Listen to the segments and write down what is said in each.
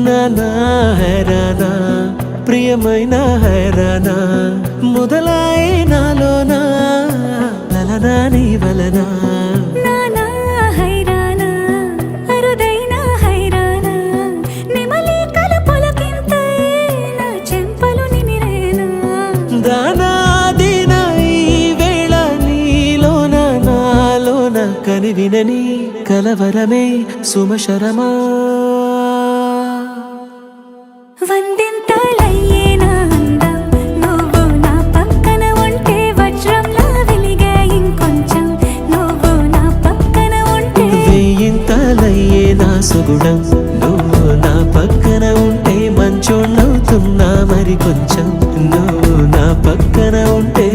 నానా హైరానా ప్రియమైన హైరానా మొదలాయి నాలోనా లలనా నీ వలనా నానా హైరానా అరుదైన హైరానా నిమలి కలపులకింతై నా చెంపలు నిమిరేనా దానాదిన ఈ వేళ నీలోన నాలోన కనివినని కలవరమే సుమశరమా వందింతలయ్యేనా అందం నువ్వు నా పక్కన ఉంటే వజ్రంలా వెలిగే ఇంకొంచెం నువ్వు నా పక్కన ఉంటే వెయ్యింతలయ్యే నా సుగుణం నువ్వు నా పక్కన ఉంటే మంచోళ్ళవుతున్నా మరి కొంచెం నువ్వు నా పక్కన ఉంటే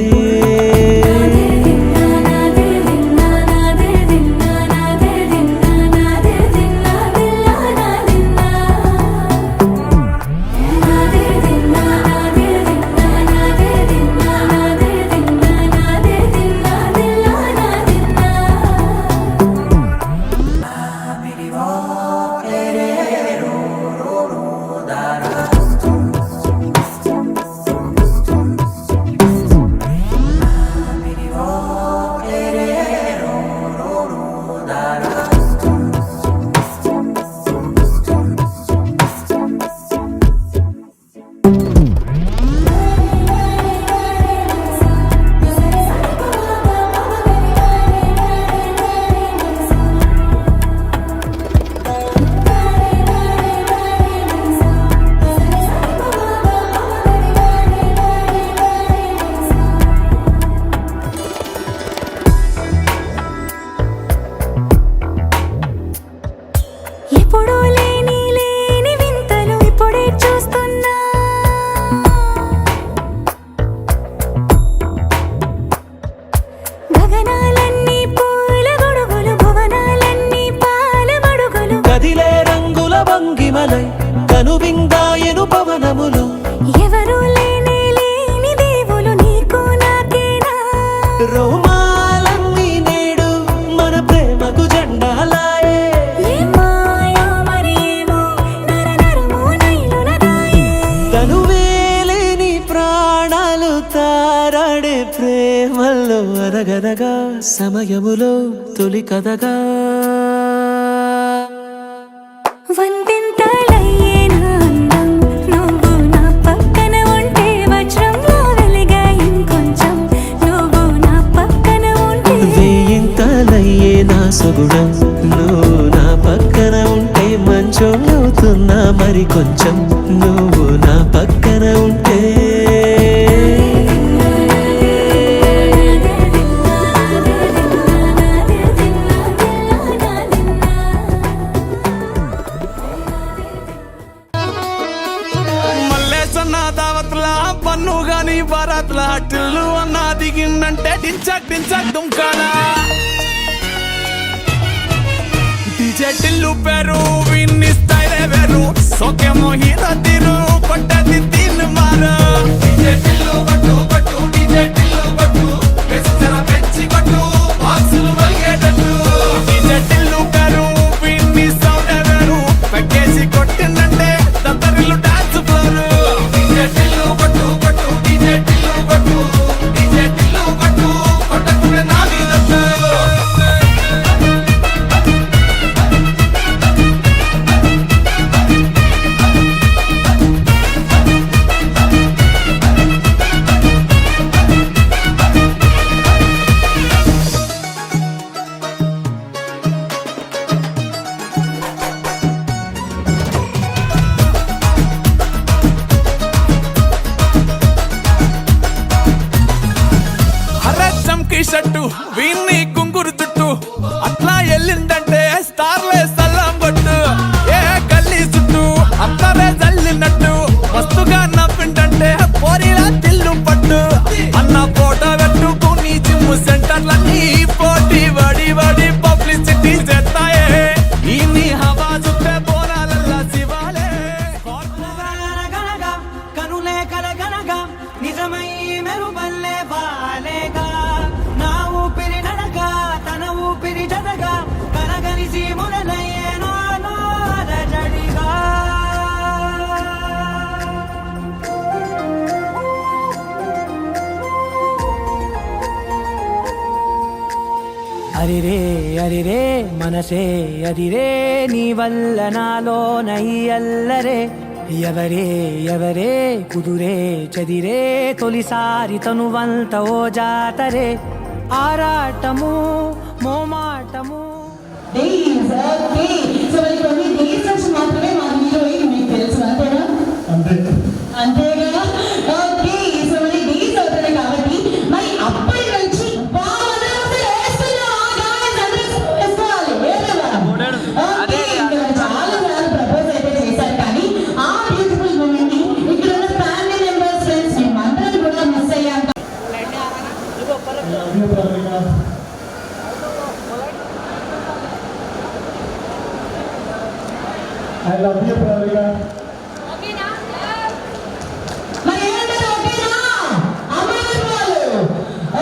ఎప్పుడూ లేని వింతలు ఇప్పుడే చూస్తున్నా గగనాలన్నీ పూల గొడుగులు భువనాలన్నీ పాల మడుగులు కదిలే రంగుల భంగిమలై కనువిందాయను పవనములు ఎవరూ లేని దేవులు నీకు నాకేనా రోమాలన్నీ నేడు మన ప్రేమకు జెండాలాయే తనువేలేని ప్రాణాలు తారాడే ప్రేమల్లో అరగరగా మెల్లగా సమయములో తొలి కథగా వందెంతలయ్యేనా అందం నువ్వు నా పక్కన ఉంటే వజ్రంలో వెలిగా ఇంకొంచెం నువ్వు నా పక్కన ఉంటే వేయింతలయ్యే నా సొగుడం నువ్వు నా పక్కన ఉంటే మంచం అవుతున్నా మరి కొంచెం నువ్వు నా పక్కన ఉంటే పన్ను గాని బారాత్లా టిల్లు అన్నా దిగిందంటే టించక్ టించక్ దుంకానా డీజే టిల్లు పేరు విన్ని స్టైలే వేరు సోకేమో హీరో తీరు కొట్టది తీన్ మారు డీజే టిల్లు కొట్టు కొట్టు డీజే టిల్లు కొట్టు వెచ్చర పెంచి కొట్టు బాక్సులు మలిగేటట్టు డీజే టిల్లు పేరు విన్ని సౌండ్ వేరు పెక్కేసి కొట్టిందంటే దత్తరిల్లు డాన్స్ ఫ్లోర్ డీజే టిల్లు కొట్టు కొట్టు డీజే టిల్లు కొట్టు డీజే టిల్లు కొట్టు కొట్టకునే నా మీదట్టు షట్టు వీన్ని కుంగురు చుట్టూ అట్లా ఎల్లిందంటే స్టార్లే సల్లం కొట్టు ఏ గల్లీ చుట్టూ అత్తరే జల్లినట్టు మస్తుగా నవ్విందంటే పోరిలా తిల్లు పట్టు అన్న ఫోటో పెట్టుకుని జిమ్ సెంటర్లన్నీ పోటీ వడి వడి పబ్లిసిటీ చేస్తాయే ఈ హవా చుట్టే పోరాలల్లా శివాలే కనులే కలగనగా నిజమై మెరుపల్లే వాలేగా నా ఊపిరి నడక తన ఊపిరి జతగా కలగలిసి మొదలయ్యేనో జడిగా అరిరే మనసే అరిరే నీ వల్ల నాలో నయ్యల్లరే ఎవరే కుదురే చదిరే తొలిసారి తనువంత ఓ జాతరే ఆరాటము మోమాటము డేస్ ఓకే సో మరి కొన్ని డేస్ నుంచి మాత్రమే మా హీరోయిన్ మీకు తెలుసు అంతేనా అంతేగా ఓకే సో మరి డేస్ అవుతుంది కాబట్టి మరి అప్పటి నుంచి చాలా సార్లు ప్రపోజ్ అయితే చేశారు కానీ ఆ బ్యూటిఫుల్ మూమెంట్ ని ఇక్కడ ఉన్న ఫ్యామిలీ మెంబర్స్ ఫ్రెండ్స్ మేమందరం కూడా మిస్ అయ్యాం. I love you, Pravalika. మరి ఏంటంటే ఓకేనా అమ్మాయి వాళ్ళు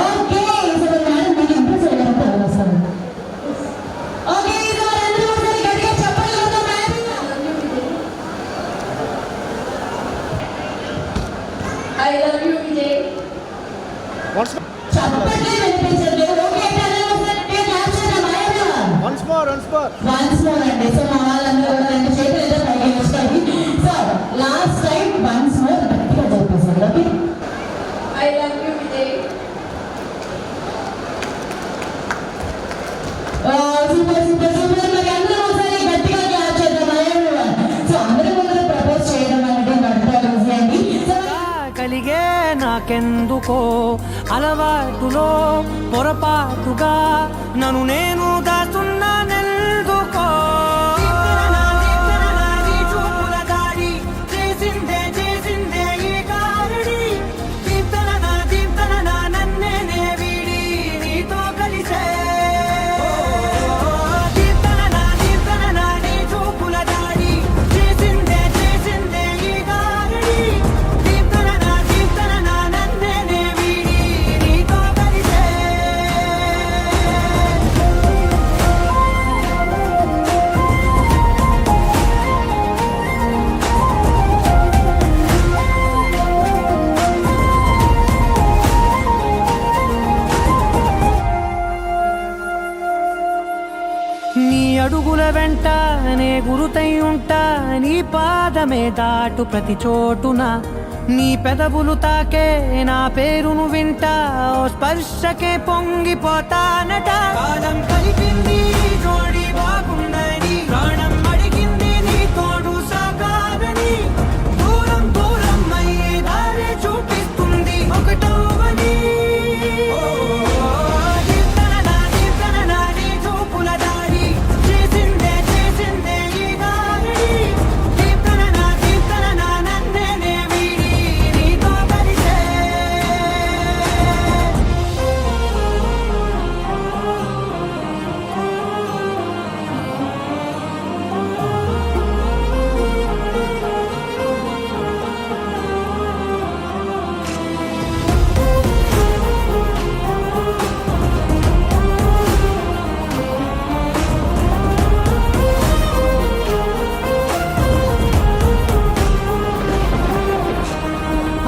ఓకే సో మరి మేడం మీకు ఇంప్రెస్ అయ్యారు అసలు ఓకే సో మరి అందరూ ఒకసారి గట్టిగా చెప్పాలి కదా madam I love you, Vijay. చెప్పట్లే వినిపించట్లేదు ఓకే అంటే అందరూ ఒకసారి క్లాప్ చేద్దాం madam Once more. Once more అండి సో మా వాళ్ళందరూ కూడా రెండు చేతులు అయితే పైకి వేసుకోండి so last time once more గట్టిగా చెప్పేసారు okay I love you, Vijay. Super మరి అందరూ ఒకసారి గట్టిగా క్లాప్ చేద్దాం everyone సో అందరూ ముందు ప్రపోజ్ చేయడం అనేది గట్టిగా ఈజీ అండి సో కలిగే నాకెందుకో అలవాటులో పొరపాటుగా నన్ను నేను దాచున్నానెందుకో చేసిందే ఈ కారుడి నన్నే వీడి నీతో కలిసే నీ చూపుల దాడి చేసిందే ఈ కారుడి నన్నే వీడి నీతో కలిసే అడుగుల వెంట నే గురుతై ఉంటా, నీ పాదమే దాటు ప్రతి చోటున, నీ పెదవులు తాకే నా పేరును వింటా, ఓ స్పర్శకే పొంగిపోతానట. కాలం కలిపింది జోడి బాగుండని, ప్రాణం అడిగింది నీ తోడు సాగాలని, దూరం దూరం అయ్యే దారి చూపిస్తుంది ఒకటవని.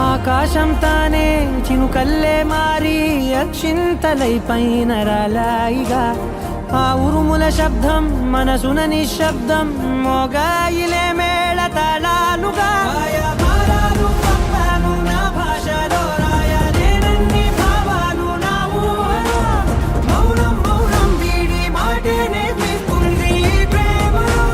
ఆకాశం తానే చినుకల్లే మారి అక్షింతలై పైన రాలాయిగా, ఆ ఉరుముల శబ్దం మనసున నిశ్శబ్దం మోగాయిలే మేళ తాళాలుగా. మారాలు పంపాను నా భాషలో, రాయలేనన్ని భావాలు నా ఊహలో, మౌనం మౌనం వీడి మాటే నేర్పిస్తుంది ప్రేమలో.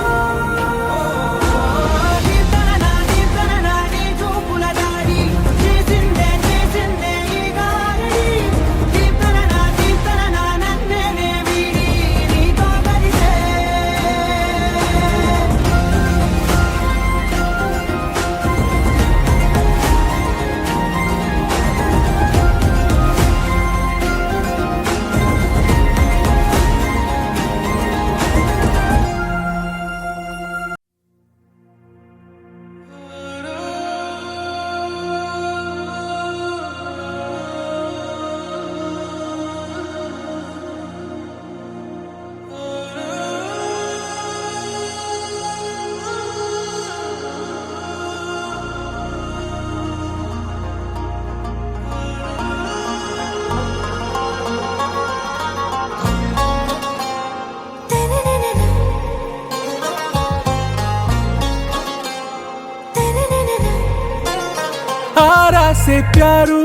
आरा से प्यारू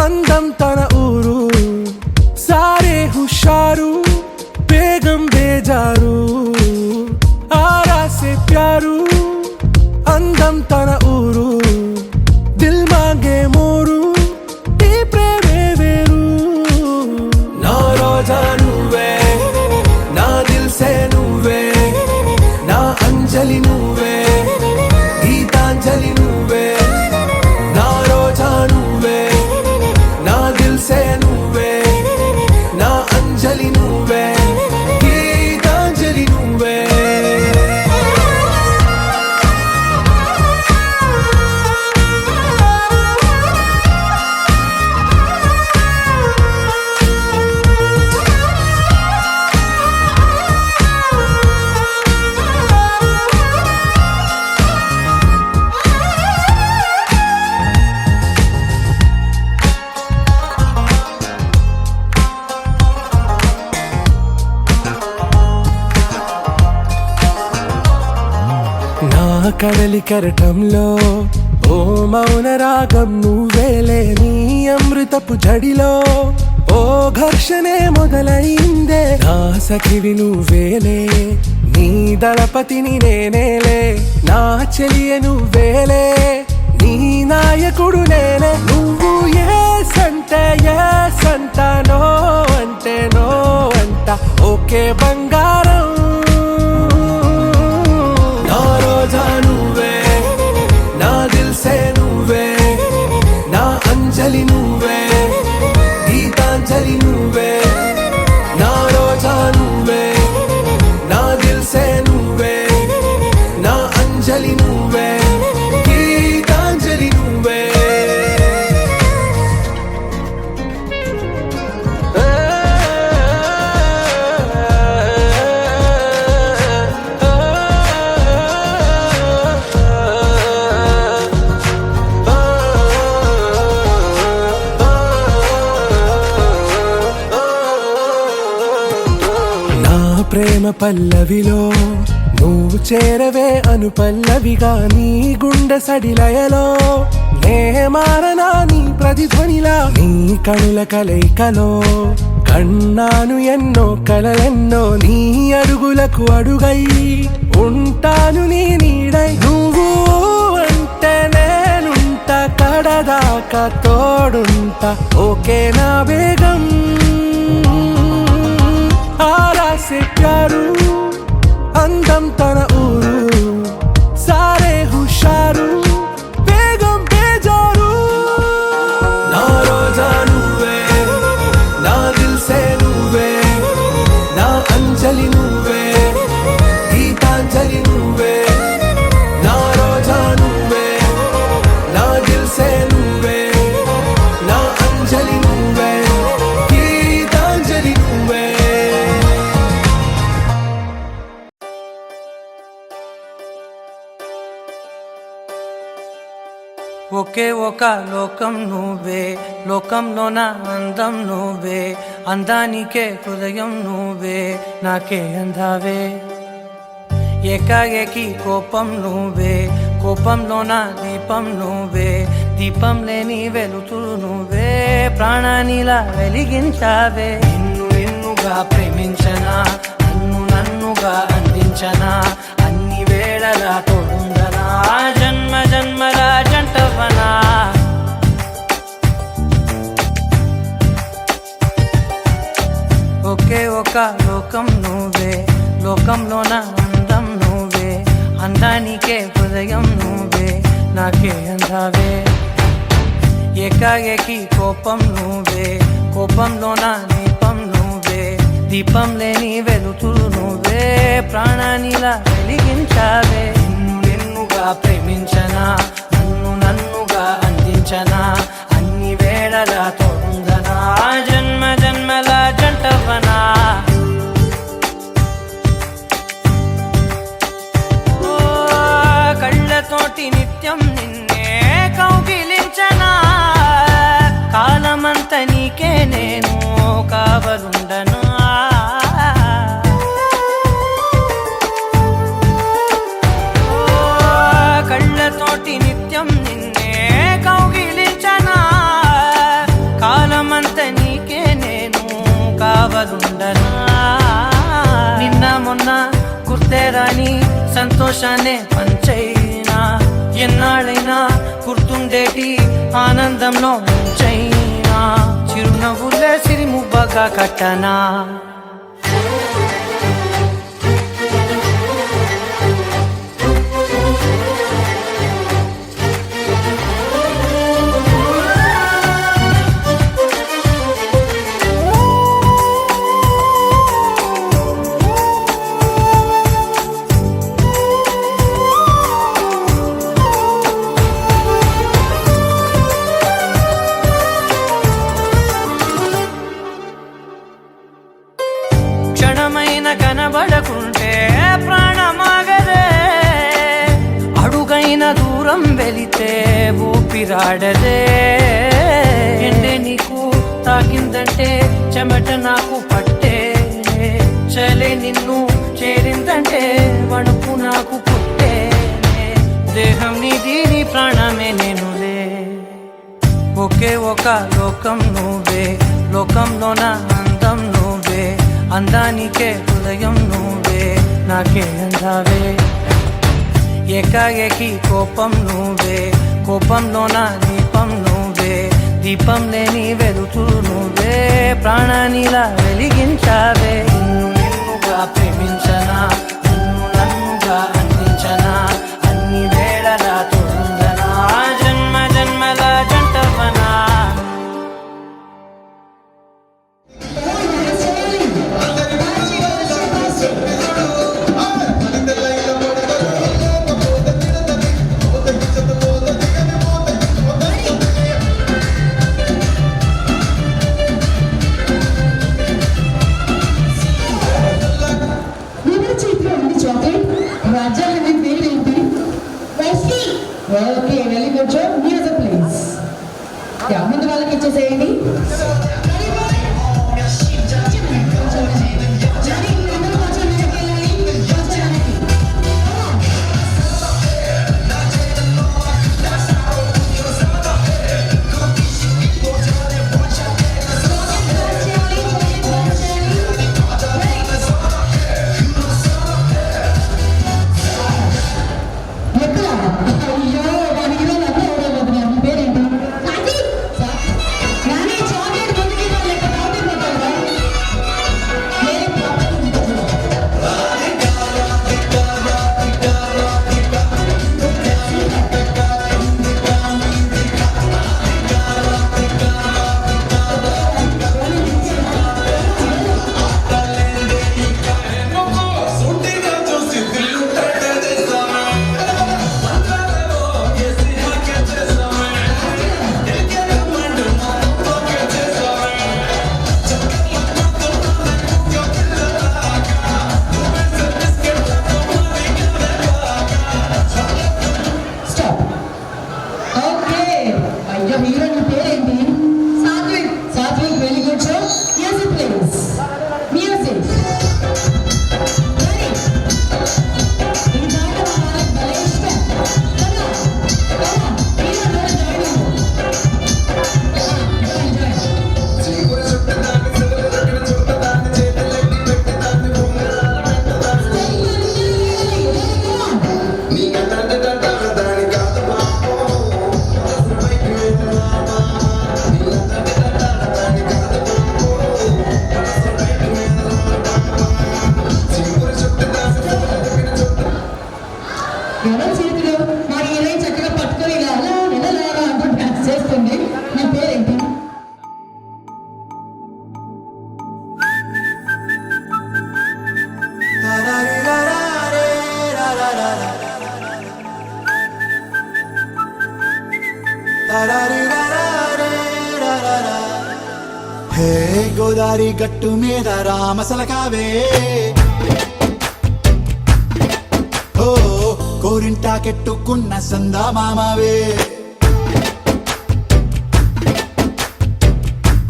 అందం తన ఊరు, సారే హుషారు బేగం బేజారు. ఆరా సే ప్యారు అందం తన ఊరు, దిల్ మాంగే మోరు ఈ ప్రేమే వేరు. నా రోజా నువ్వే, నా దిల్ సే నువ్వే, నా అంజలి నువ్వే, గీతాంజలి నువ్వే. నా రోజా నువ్వే, నా దిల్ సే నువ్వే, నా అంజలి నువ్వే, గీతాంజలి నువ్వే. కడలి కరటంలో ఓ మౌన రాగం నువ్వేలే, నీ అమృతపు జడిలో ఓ ఘర్షణే మొదలైందే. నా సఖివి నువ్వేలే, నీ దళపతిని నేనేలే, నా చెలియ నువ్వేలే, నీ నాయకుడు నేనే. నువ్వు ఏ సంటే ఏ సంట, నో అంటే నో అంట, ఓకే బంగారం. నా రోజా నువ్వే, నా దిల్ సే నువ్వే, నా అంజలి నువ్వే, గీతాంజలి నువ్వే. నా రోజా నువ్వే, నా దిల్ సే నువ్వే, నా అంజలి నువ్వే, గీతాంజలి నువ్వే. ప్రేమ పల్లవిలో నువ్వు చేరవే అను పల్లవిగా నీ గుండె సడిలయలో నే మారనా నీ ప్రతిధ్వనిలా నీ కనుల కలయికలో కన్నాను ఎన్నో కలలెన్నో నీ అడుగులకు అడుగై ఉంటాను నీ నీడై నువ్వు అంటే నేనుంట కడదాకా తోడుంటా ఓకే నా వేగం आरा से प्यारू అందం తన ఊరు సారే హుషారు బేగం బేజారు నా రోజా నువ్వే నా దిల్ సే నువ్వే నా అంజలి నువ్వే గీతాంజలి నువ్వే నా రోజా నువ్వే నా దిల్ సే నువ్వే నా అంజలి నువ్వే గీతాంజలి నువ్వే ఒకే ఒక లోకం నువ్వే లోకంలోన అందం నువ్వే అందానికే హృదయం నువ్వే నాకే అందావే ఏకాఏకి కోపం నువ్వే కోపంలోన దీపం నువ్వే దీపం లేని వెలుతురు నువ్వే ప్రాణానిలా వెలిగించావే నిన్నుగా ప్రేమించనా నన్నుగా అందించనా అన్ని వేళలా తోడుందనా జన్మ జన్మల జంటవనా ఒకే ఒక లోకం నువ్వే లోకంలోన అందం నువ్వే అందానికే హృదయం నువ్వే నాకే అందావే ఏకాఏకి కోపం నువ్వే కోపంలోన దీపం నువ్వే దీపం లేని వెలుతురు నువ్వే ప్రాణానిలా వెలిగించావే నిన్నుగా ప్రేమించనా నన్నుగా అందించనా అన్ని వేళలా తోడుందనా జన్మ జన్మల జంటవనా కళ్ళతోటి నిత్యం నిన్నే కౌగిలించనా కాలమంత నీకే నేను కావలుండనా కళ్ళతోటి నిత్యం నిన్నే కౌగిలించనా కాలమంత నీకే నేను కావలుండనా నిన్న మొన్న గుర్తేరాని సంతోషాన్నే పంచైనా ఎన్నాళ్ళైనా గుర్తుండేటి ఆనందంలో ముంచైనా చిరునవ్వులే సిరిముబ్బగా కట్టనా కనబడకుంటే ప్రాణమాగదే అడుగైన దూరం వెళితే ఊపిరాడదే ఎండే నీకు తాకిందంటే చెమట నాకు పట్టే చలే నిన్ను చేరిందంటే వణుకు నాకు పుట్టే దేహం నీది నీ ప్రాణమే నేనులే ఒకే ఒక లోకం నువ్వే లోకంలోన అందం నువ్వే అందానికే హృదయం నువ్వే నాకే అందావే ఏకాఏకి కోపం నువ్వే కోపంలోన దీపం నువ్వే దీపం లేని వెలుతురు నువ్వే ప్రాణానిలా వెలిగించావే నిన్నుగా ప్రేమించనా నన్నుగా అందించనా అన్ని వేళలా తోడుందనా జన్మ జన్మల జంటవనా Okay, very good job. Music, please. Yeah, ముందు వాళ్ళకి ఇచ్చేసేయండి. Very good. హే గోదారి గట్టు మీద రామసలకావే ఓ కోరింటాకెట్టుకున్న సందా మామావే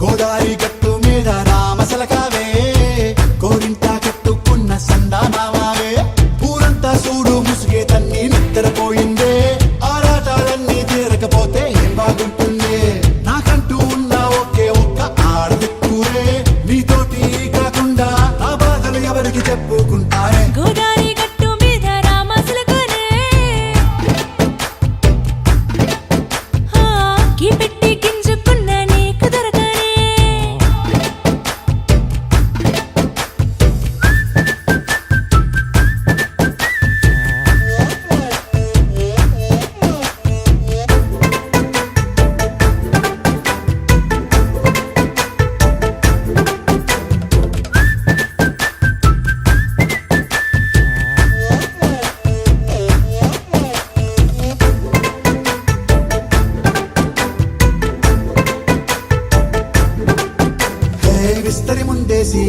గోదారి గట్టు మీద రామసలకావే కోరింటాకెట్టుకున్న సందా మామావే ఊరంతా చూడు ముసుగే తన్ని నిద్రపోయిందే ఆరాటాలన్నీ తీరకపోతే ఏం బాగుంటుంది నాకంటూ ఉన్న ఒకే ఒక్క ఆడదిక్కురే నీతోటి కాకుండా ఆ బాధలు ఎవరికి చెప్పుకుంటారే గోదారి గట్టు మీద రామసలకనే కీ పెట్టి గింజుకున్న నీకు దొరకనే విస్తరి ముందేసి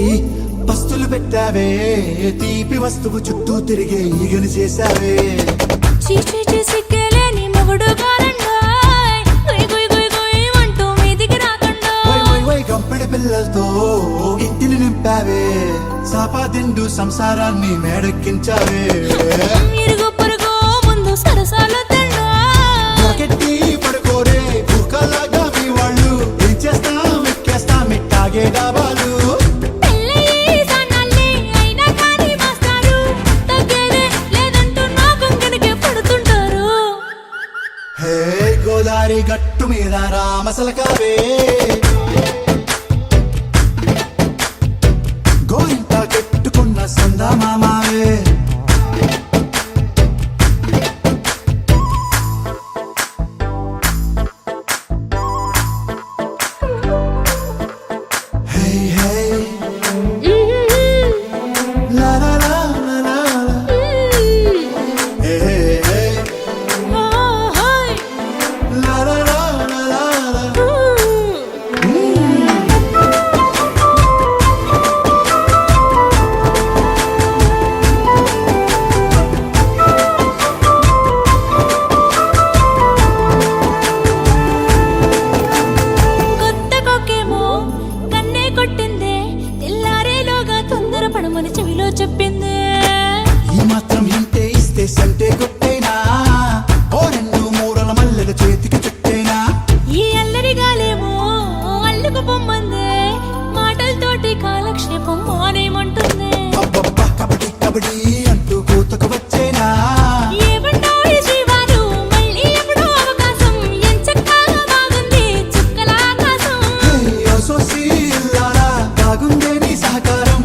పస్తులు పెట్టావే తీపి వస్తువు చుట్టూ తిరిగే ఈగని చేశావే చీచి సిగ్గలేని మొగుడు గారండాయ్ గుయ్ గుయ్ గుయ్ గుయ్ అంటూ మీదికి రాకండా వై గంపెడి పిల్లలతో ఇంటిని నింపావే సాపాదిండు సంసారాన్ని మేడెక్కించావే ఇరుగు పొరుగు ముందు సరసాలు తండా రాకెట్టి పడుకోరే కుక్కలాగా మీ వాళ్ళు ఏం చేస్తాం ఎక్కేస్తాం ఇట్టాగే డాబాలు పెళ్ళయి సన్నాల్ని అయినా కానీ మాస్తారు తగ్గేదే లేదంటూ నా కొంగనికే పడుతుంటారు హే గోదారి గట్టు మీద రామసలకావే గోరింట కెట్టుకున్న సందా మామావే హే హే లా లా లా లా లా లా. హే హే హే ఓహోయ్ లా లా లా లా లా లా. కొత్త కొక్కేమో కన్నే కొట్టిందే తెల్లారేలోగా తొందర పడమని చెవిలో చెప్పిందే ఈ మాత్రం హింటే ఇస్తే సంటే కొట్టేనా ఓ రెండు మూరల మల్లెల చేతికి చుట్టేనా ఈ అల్లరి గాలేమో అల్లుకు పొమ్మందే మాటలతోటి కాలక్షేపం మానేమంటుంది అబ్బబ్బా కబడ్డీ కబడ్డీ అంటూ కూతకు వచ్చేనా ఏమంటావు శ్రీవారు మళ్ళీ ఎప్పుడో అవకాశం ఎంచక్కా బాగుంది చుక్కల ఆకాశం హే సోసి ఇల్లారా బాగుందే నీ సహకారం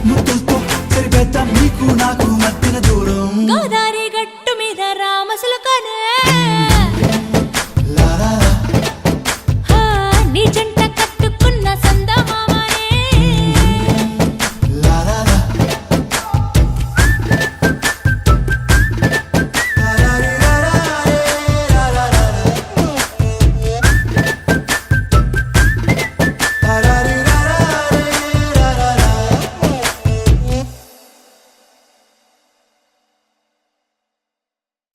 ముద్దులతో సరిపెద్దాం నీకు నాకు మధ్యన దూరం గోదారి గట్టు మీద రామసలకనే లా లా లా. నీ జంట కట్టుకున్న సందమామనే లా లా లా. లా లా రీ లా లా రే లా లా లా లా. లా లా రీ లా లా రే లా లా లా.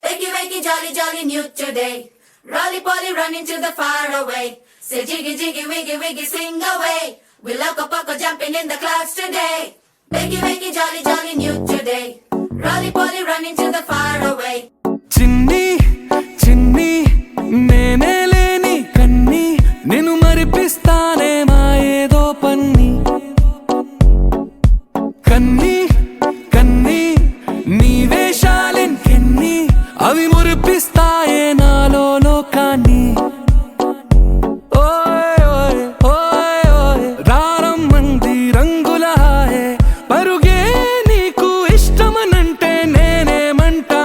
Wakey, wakey, jolly, jolly, new today. Rolly polly, running to the far away. Say jiggy, jiggy, wiggy, wiggy, swing away. We loco poco jumping in the clouds today. Wakey, wakey, jolly, jolly, new today. Rolly polly, running to the far away. చిన్ని చిన్ని నేనే లేని కన్ని నేను మరిపిస్తానే మా ఏదో పన్ని కన్ని కన్ని నీ వేషాలెన్కెన్ని అవి మురిపిస్తాయే నాలో లోకాన్ని ఓయ్ ఓయ్ ఓయ్ ఓయ్ రారమ్మంది రంగుల హాయే పరుగే నీకు ఇష్టమనంటే నేనేమంటా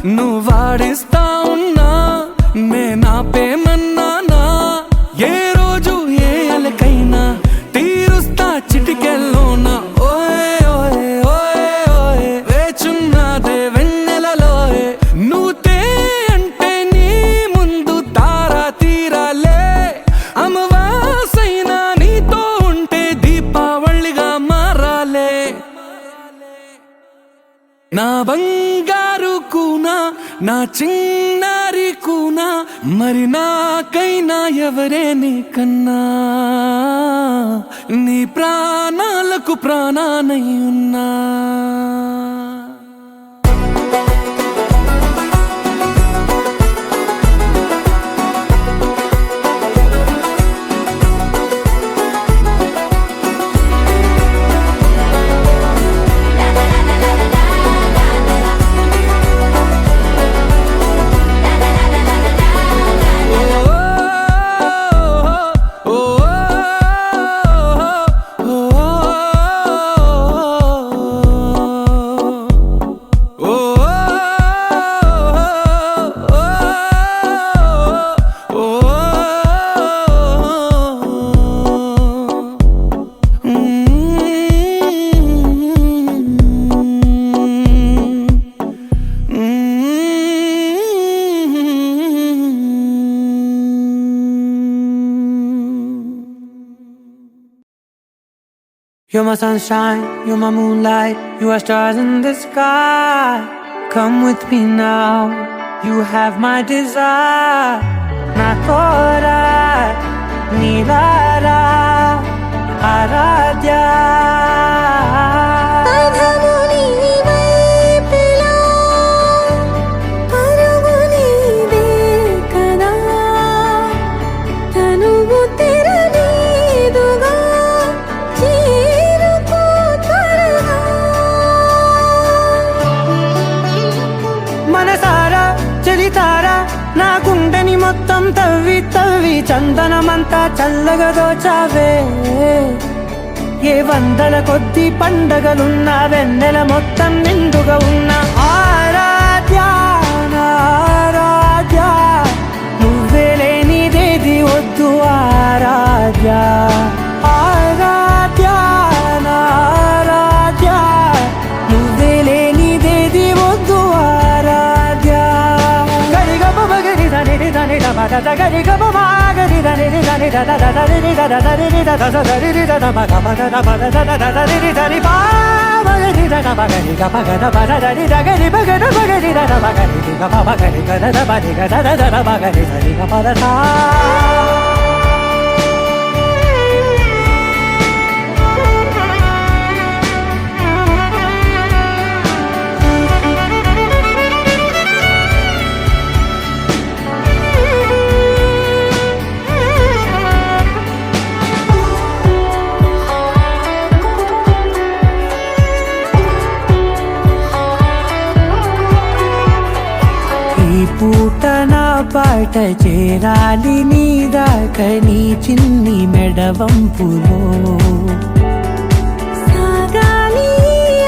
నువ్వు వాడిస్తా ఉన్నా నేనా పేమన్నానా ఏ రోజు ఏ అలకైనా తీరుస్తా చిటికెల్లోనా ఓయే ఓయే ఓయే ఓయే వేచున్నదే వెన్నెలలోయే నువ్వు తే అంటే నీ ముందు తారా తీరాలే అమవాసైనా నీతో ఉంటే దీపావళిగా మారాలే నా బంగారు కూనా నా చిన్నారి కూనా మరి నాకైనా ఎవరే నీకన్నా నీ ప్రాణాలకు ప్రాణానై ఉన్నా You're my sunshine, you're my moonlight, you are stars in the sky. Come with me now, you have my desire. Na kora, nilara, aradhya. నా గుండెని మొత్తం తవ్వి తవ్వి చందనమంతా చల్లగా దోచావే ఏ వందల కొద్ది పండగలున్న వెన్నెల మొత్తం నిండుగా ఉన్న ఆరాధ్య ఆరాధ్య నువ్వే లేనిదేది వద్దు ఆరాధ్య ఆరాధ్య ఆరాధ్య నువ్వే లేనిదేది వద్దు ఆరాధ్య గరి గమ గరి దని దని దని దని పూట నా పాట చేరాలి నీ దాకా నీ చిన్ని మెడవంపులో సాగాలి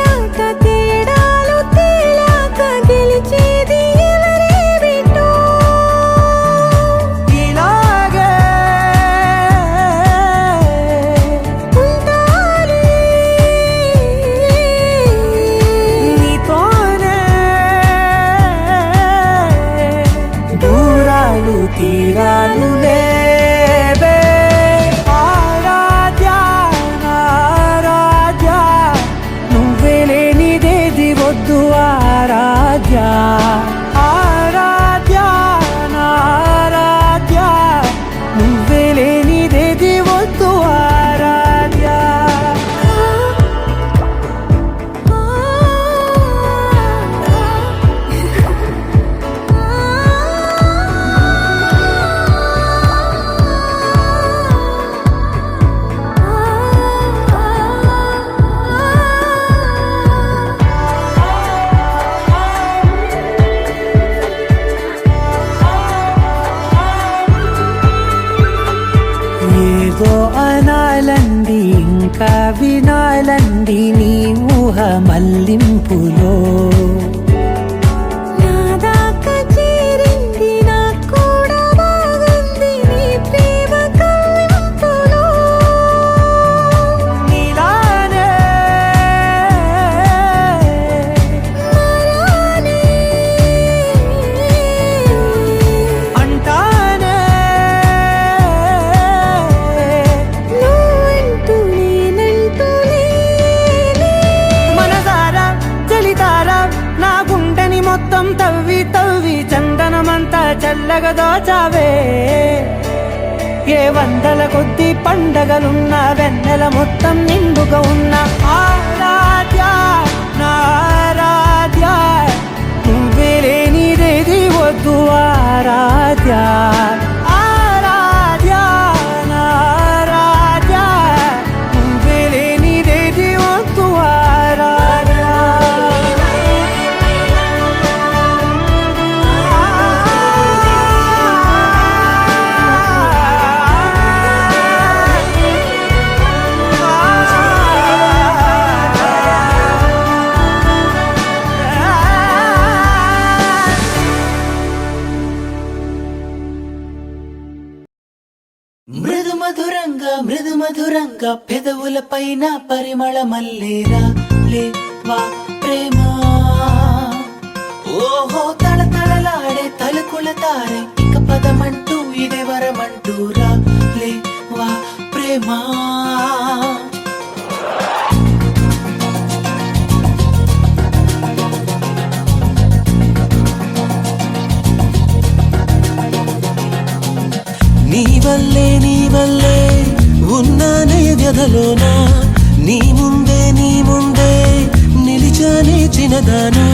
ఆట తేడాలు తేలాక గెలిచేది ఎవరే బిడ్డో ఇలాగే ఉంటాలి నీతోనే దూరాలు తీరాలు లేవే ఆరాధ్య ఆరాధ్య నువ్వే లేనిదేది వద్దు ఆరాధ్య ఆరాధ్య ఆరాధ్య నువ్వే లేనిదేది వద్దు ఆరాధ్య ఏదో అనాలంది ఇంకా వినాలంది నీ ఊహ మల్లింపులో నాదా మెల్లగా దోచావే ఏ వందల కొద్ది పండగలున్న వెన్నెల మొత్తం నిండుగా ఉన్న ఆరాధ్య నా ఆరాధ్య నువ్వే లేనిదేది వద్దు ఆరాధ్య ఆరాధ్య నా ఆరాధ్య నువ్వే లేనిదేది వద్దు ఆరాధ్య మృదు మధురంగా పెదవుల పైన పరిమళ మల్లేరా లేవా ప్రేమ ఓహో తళతళలాడే తలుకుల తారే ఇక పదమంటూ ఇదే వరమంటూరా లేవా ప్రేమ నీ వల్లే ఉన్నానే వ్యధలోనా నీ ముందే నిలిచానే చిన్నదానా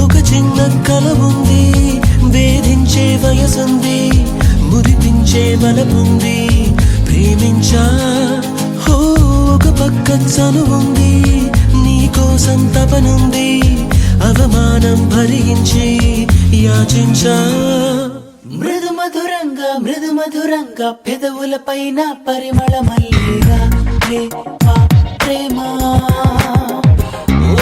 ఒక చిన్న కల ఉంది వేధించే వయసుంది మురిపించే బలముంది ప్రేమించా హో ఒక పక్క చనువుంది నీ కోసం తపనుంది అవమానం భరించి యాచించా మృదు మధురంగా పెదవుల పైన పరిమళ మల్లేరా లేవా ప్రేమ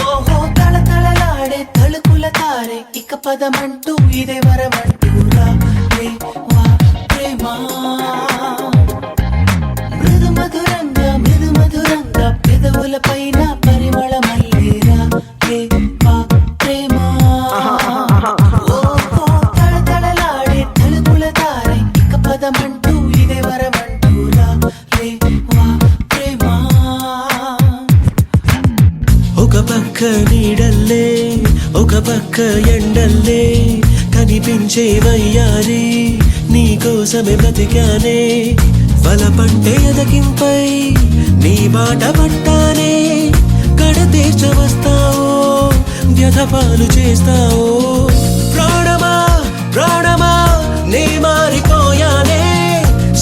ఓహో తళతళలాడే తలుకుల తారే ఇక పదమంటూ ఇదే వరమంటూరా లేవా ప్రేమ మృదు మధురంగా పెదవుల పైన పరిమళ మల్లేరా లేవా ప్రేమ పదమంటూ ఇదే వరమంటూరా లేవా ప్రేమ ఒక పక్క నీడల్లే ఒక పక్క ఎండల్లే కనిపించే వయ్యారి నీ కోసమే బ్రతికానే వలపంటే ఎదకింపై నీ మాట పట్టానే కడ తీర్చవస్తావో వ్యధపాలు చేస్తావో ప్రాణమా ప్రాణమా నీ మారిపోయానే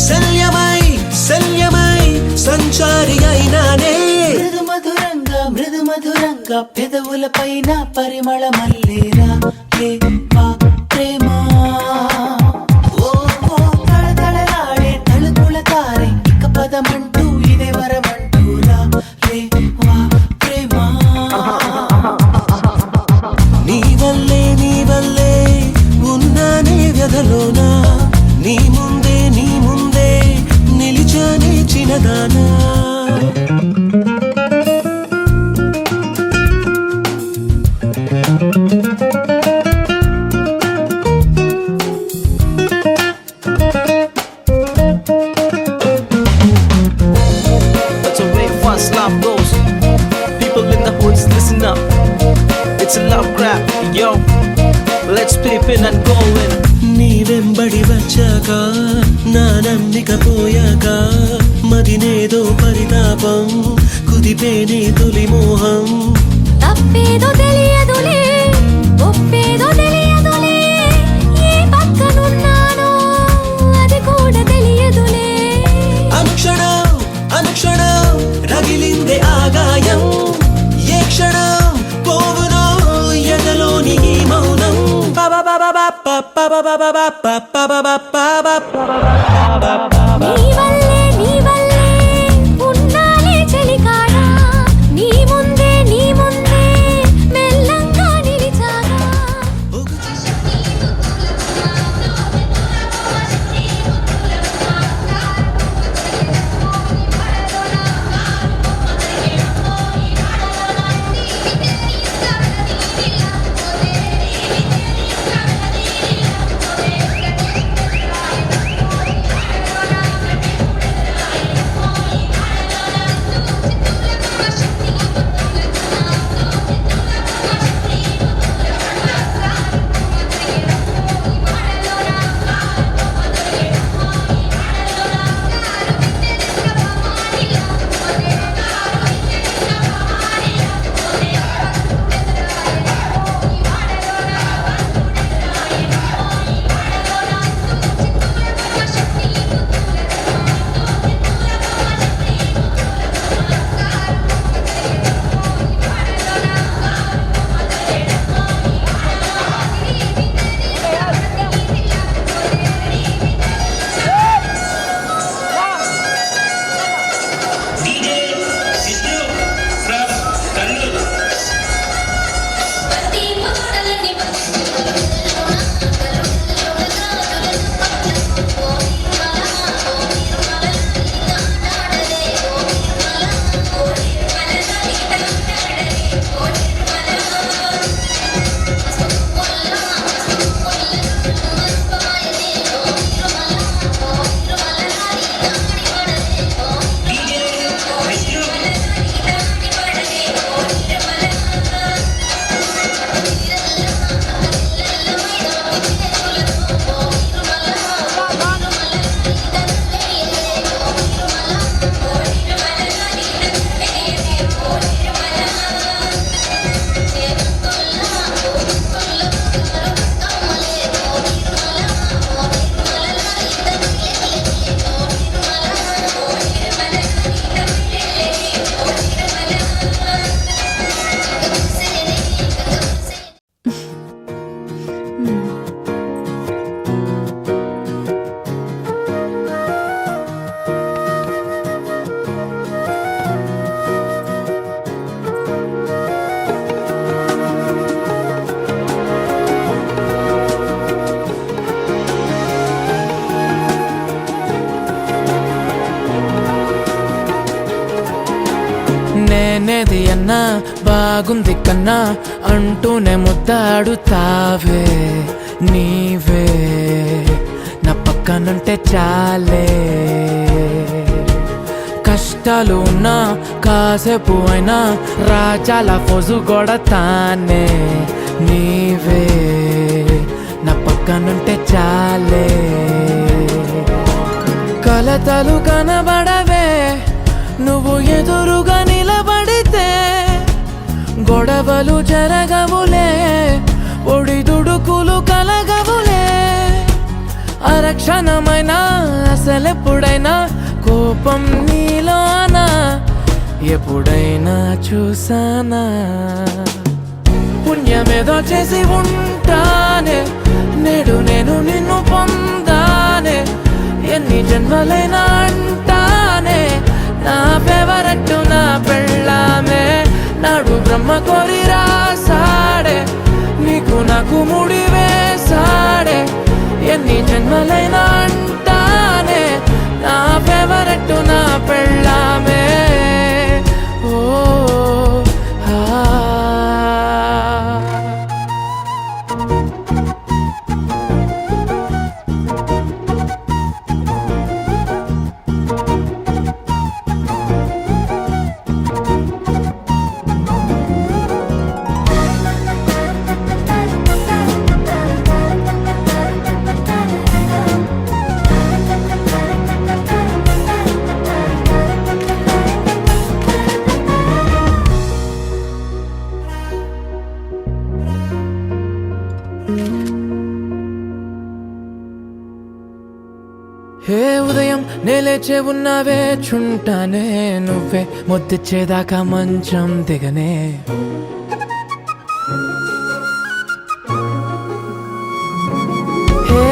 శల్యమై సంచారి అయినానే మృదు మధురంగా పెదవుల పైన పరిమళ మల్లేరా లేవా ప్రేమ ఓహో తళతళలాడే తలుకుల తారే ఇక పదమంటూ ఇదే వరమంటూరా లేవా ప్రేమ నీ వల్లే ఉన్నానే వ్యధలోనా నీ ముందే నిలిచానే చిన్నదానా That's the way fast love goes. People in the hoods, listen up. It's a love crap, yo. Let's flip in and go in. నీ వెంబడి వచ్చాక నా నమ్మిక పోయాక మదినేదో పరితాపం కుదిపేనే తొలి మోహం తప్పేదో తెలియదులే ఒప్పేదో తెలియదులే ఏ పక్కనున్నానో అది కూడా తెలియదులే అనుక్షణం రగిలిందే ఆగాయం ఏ క్షణం పోవునో ఎదలోని ఈ మౌనం నీ వల్లే ఉన్నాలే చలికాడా నీ ముందే మెల్లంగా నిలిచాగా లేనేది అన్నా బాగుంది కన్నా అంటూనే ముద్దాడుతావే నీవే నా పక్కనుంటే చాలే కష్టాలు ఉన్నా కాసేపు అయినా రాజాల ఫోజు కొడతానే నీవే నా పక్కనుంటే చాలే కలతలు కనబడవే నువ్వు ఎదురుగా నిలబడితే గొడవలు జరగవులే ఒడిదుడుకులు కలగవులే అరక్షణమైనా అసలెప్పుడైనా కోపం నీలోనా ఎప్పుడైనా చూసానా పుణ్యమేదో చేసి ఉంటానే నేడు నేను నిన్ను పొందానే ఎన్ని జన్మలైనా అంటానే నా ఫేవరెట్ నా పెళ్ళామే నాడు బ్రహ్మ కోరి రాసాడే నీకు నాకు ముడి వేసాడే ఎన్ని జన్మలైనా అంటానే నా ఫేవరెట్ నా పెళ్ళామే ఓ హే ఉదయం నేలేచే ఉన్నావే చుంటానే నువ్వే ముద్దిచ్చేదాకా మంచం దిగనే హే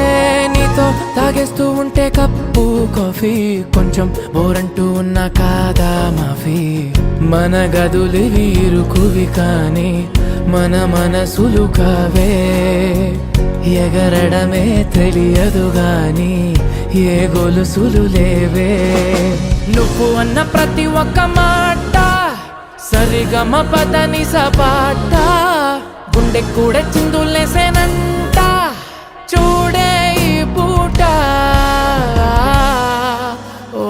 నీతో తాగేస్తూ ఉంటే కప్పు కాఫీ కొంచెం బోరంటూ ఉన్నా కాదా మాఫీ మన గదులు వీరుకువి కానీ మన మనసులు కావే ఎగరడమే తెలియదు గాని ఏ గొలుసులు లేవే నువ్వు అన్న ప్రతి ఒక్క మాట సరిగమ పదని సపాట గుండె కూడా చిందులేసేనంట చూడే ఈ పూట ఓ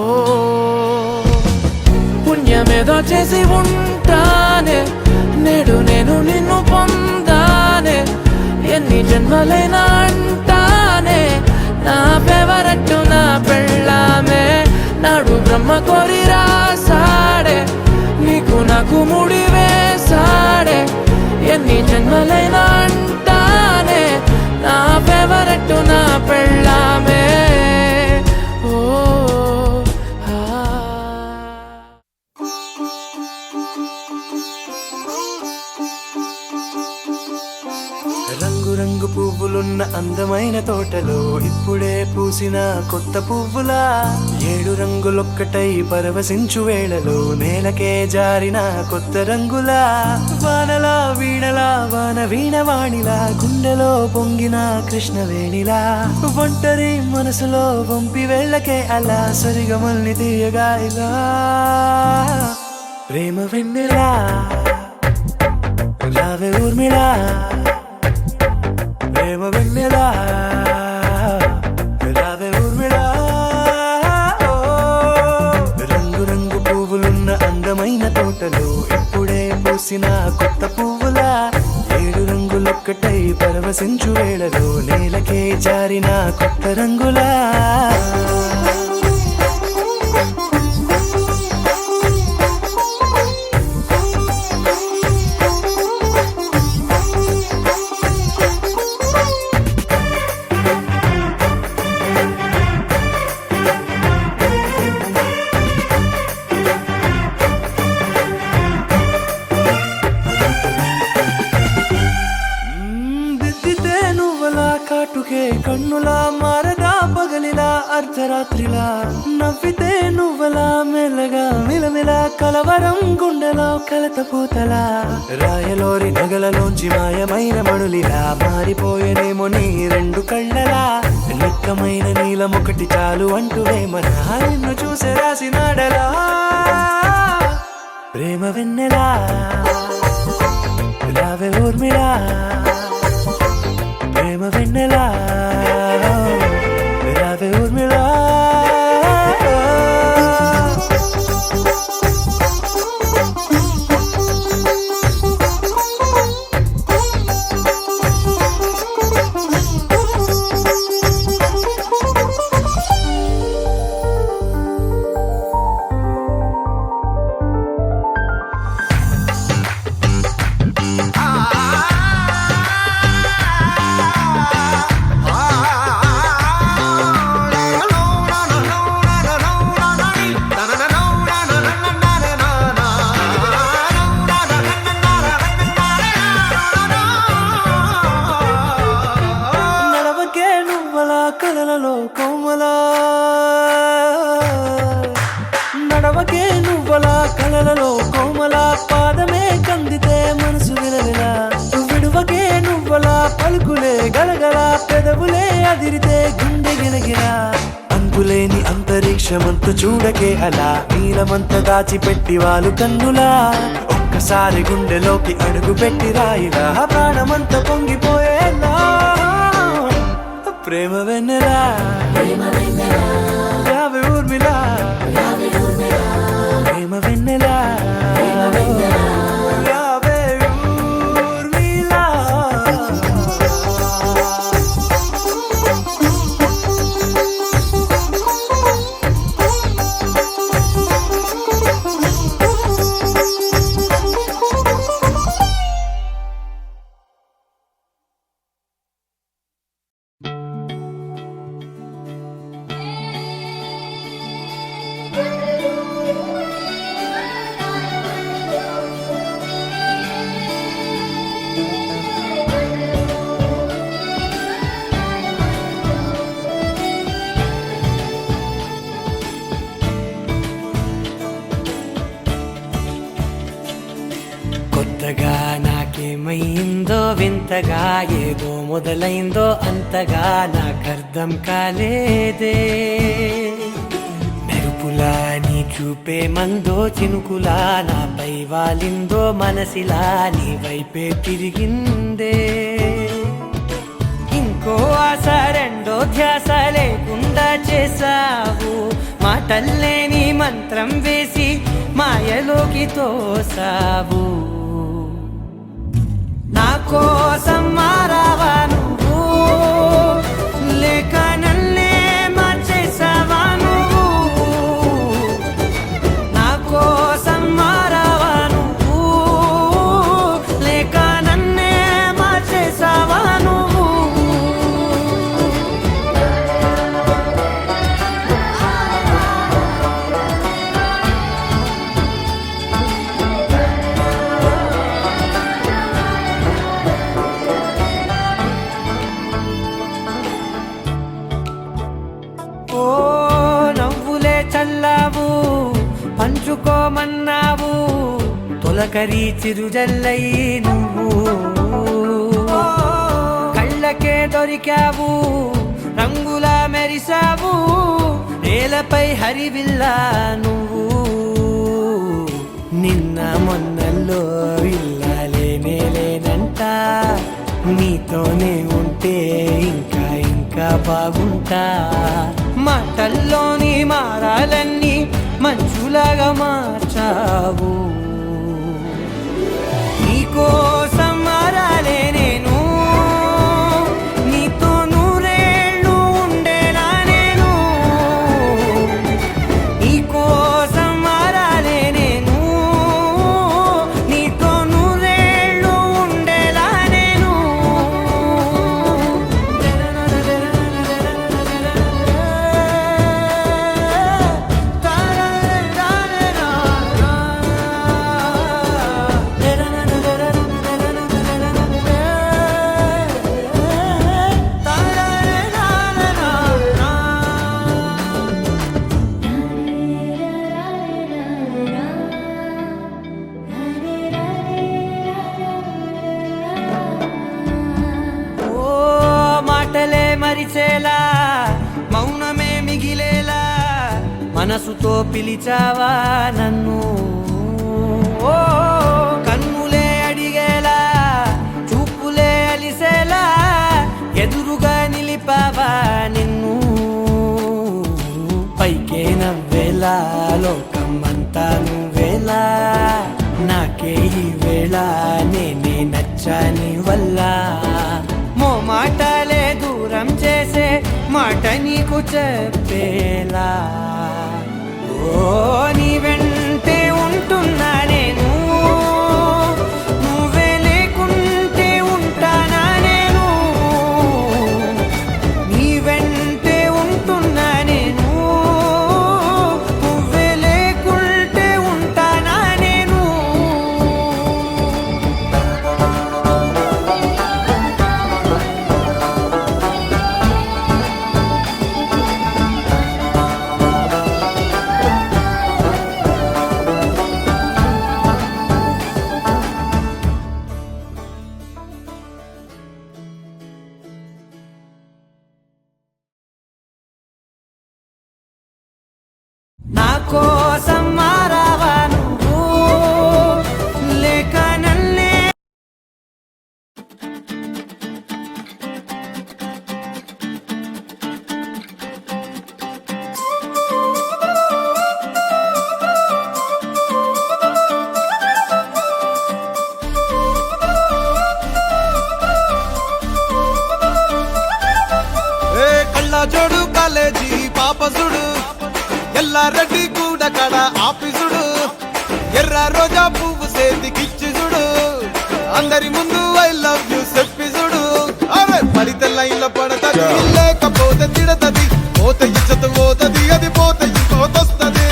పుణ్యమేదో చేసి ఉంటానే నేడు నేను నిన్ను పొందానే ఎన్ని జన్మలైనా అంటానే నా ఫేవరెట్ నా పెళ్ళామే నాడు బ్రహ్మ కోరి రాసాడే నీకు నాకు ముడి వేసాడే ఎన్ని జన్మలైనా అంటానే నా ఫేవరెట్ నా పెళ్ళామే ఓ రంగు పువ్వులున్న అందమైన తోటలో ఇప్పుడే పూసిన కొత్త పువ్వులా 7 రంగులొక్కటై పరవశించు వేళలో నేలకే జారిన కొత్త రంగులా వానలా వీణలా వాన వీణవాణిలా గుండెలో పొంగిన కృష్ణవేణిలా ఒంటరి మనసులో వంపి వెళ్ళకే అలా సరిగమల్ని తీయగా ఇలా ప్రేమ వెన్నెలా రావే ఊర్మిళా ప్రేమ వెన్నెలా రావే ఊర్మిళా రంగు రంగు పువ్వులున్న అందమైన తోటలో ఇప్పుడే పూసిన కొత్త పువ్వులా 7 రంగులొక్కటై పరవశించు వేళలో నేలకే జారిన కొత్త రంగులా కన్నులా మారగా పగలిలా అర్ధరాత్రిలా నవ్వితే నువ్వలా మెల్లగా మిలమిలా కలవరం గుండెలో కలతపోతలా రాయలోరి నగలలోంచి మాయమైన మణులిలా మారిపోయేనేమో నీ 2 కళ్ళలా నిక్కమైన నీలమొకటి చాలు అంటూ వేమనా నిన్ను చూసే రాసినాడలా ప్రేమ వెన్నెలా రావే ఊర్మిళా ప్రేమ వెన్నెలా రావే ఊర్మిళా కలలలో కోమలా నడవకే నువ్వలా కలలలో కోమలా పాదమే కందితే మనసు విలవిలా విడువకే నువ్వలా పలుకులే గలగల పెదవులే అదిరితే గుండె గిలగిలా అంతులేని అంతరిక్షమంత చూడకే అలా నీలమంత దాచిపెట్టి వాళ్ళు కన్నులా ఒక్కసారి గుండెలోకి అడుగు పెట్టి రాయిలా ప్రాణమంత పొంగిపోయేలా ప్రేమ వెన్నెలా రావే ఊర్మిళా ప్రేమ వెన్నెలా రావే ఊర్మిళా కొత్తగా నాకేమైందో వింతగా ఏదో మొదలైందో అంతగా నాకర్థం కాలేదే మెరుపులా నీ చూపే మందో చినుకులా నాపై వాలిందో మనసిలా నీ వైపే తిరిగిందే ఇంకో ఆశ రెండో ధ్యాస లేకుండా చేసావు మాటల్లేని మంత్రం వేసి మాయలోకి తోసావు నా కోసం మారావా నువ్వు లేక నన్నే మార్చేసావా నువ్వు నా కోసం మారావా నువ్వు లేక నన్నే మార్చేసావా నువ్వు ఓ నవ్వులే చల్లావు పంచుకోమన్నావు తొలకరి చిరుజల్లై నువ్వు కళ్ళకే దొరికావు రంగులా మెరిసావు నేలపై హరివిల్లా నువ్వు నిన్న మొన్నల్లో ఇల్లాలేనే లేనంట నీతోనే ఉంటే ఇంకా ఇంకా బాగుంటా మాటల్లోని మారాలన్నీ మంచులాగా మార్చావు నీకోసం మారాలే నేను నీతో నూరేళ్ళు ఉండేలా నేను నీకోసం మారాలే నేను నీతో నూరేళ్ళు ఉండేలా నేను మాటలే మరిచేలా మౌనమే మిగిలేలా మనసుతో పిలిచావా నన్ను అంతా నువ్వేలా నాకే ఈ వేళ నేనే నచ్చాని వల్ల మాటలే దూరం చేసే మాట నీకు చెప్పేలా ఓ నీ వెంటే ఉంటున్నా నేను నువ్వే లేకుంటే ఉంటానా నేను నీ వెంటే ఉంటున్నా నేను నువ్వే లేకుంటే ఉంటానా నేను నా కోసం మారావా నువ్వు లేక నన్నే కళ్ళ జోడు కాలేజీ పాపసుడు ఎల్లారెడ్డి కూడా కడ ఆఫీసుడు ఎర్ర రోజా పువ్వు సేతికిచ్చి చూడు అందరి ముందు ఐ లవ్ యూ చెప్పి చూడు అరే పడితే లైన్లో పడతది లేకపోతే తిడతది పోత ఇచ్చత పోతది అది పోత ఇంకోతొస్తది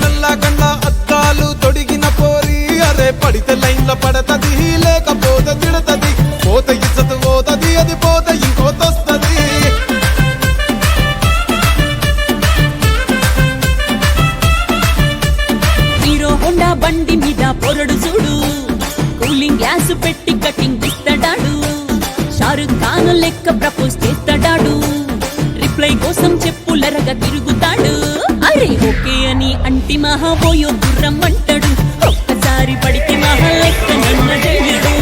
నల్ల కళ్ళ అద్దాలు తొడిగిన పోరి అరే పడితే లైన్లో పడతది లేకపోతే తిడతది పోత ఇచ్చత పోతది అది పోత ఇంకోతొస్తది హీరో హోండా బండి మీద పొరడు చూడు కూలింగ్ గ్లాస్ పెట్టి కటింగ్ ఇస్తాడాడు షారుఖ్ ఖాన్ లెక్క ప్రపోజ్ చేస్తాడాడు రిప్లై కోసం చెప్పులరగా తిరుగుతాడు అరే ఓకే అని అంటి మహా పోయో గుర్రం అంటాడు ఒక్కసారి పడితే మహా లెక్క నిన్న చెయ్యడు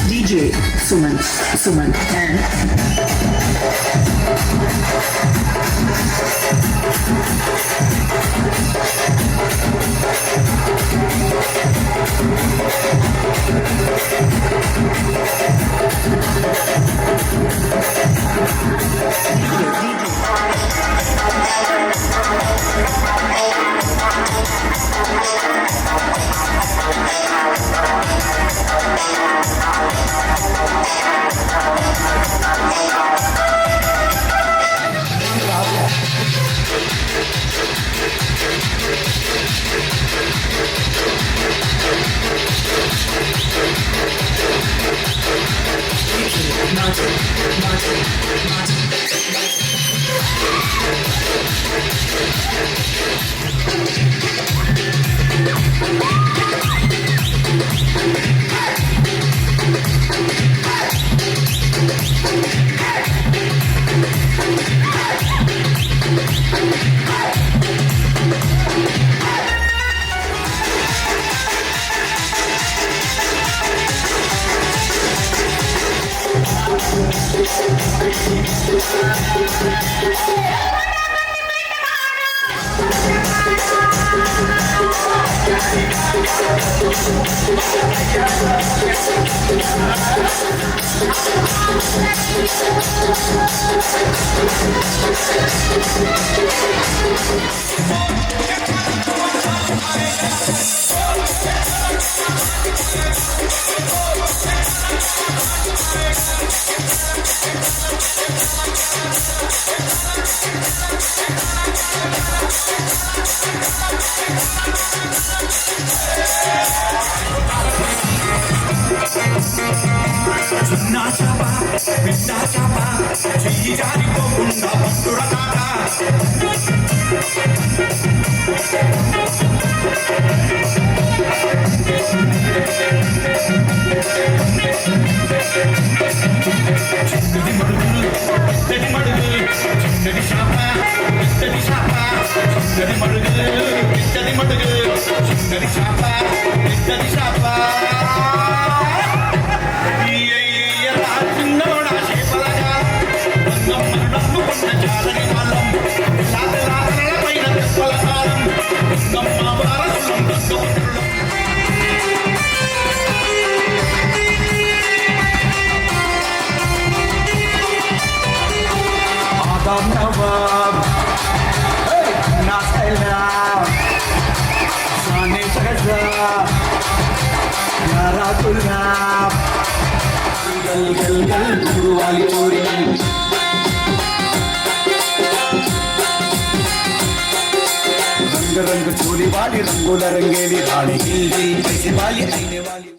DJ Suman and చిన్న చాప పెద్ద చాప చెయ్యి జారిపోకుండా పట్టుడ కాక చిన్నది మడుగు పెద్దది మడుగు చిన్నది చాప పెద్దది చాప చిన్నది మడుగు పెద్దది మడుగు చిన్నది చాప పెద్దది చాప Adam Nawab, hey, Nasela, Sane Shahza, Yara Gulab, Gal Gal Gal Guru Wali Ori. रंग रंग चोली वाली रंगोला रंगेली रानी गिल्ली ऐसी वाली आईने वाली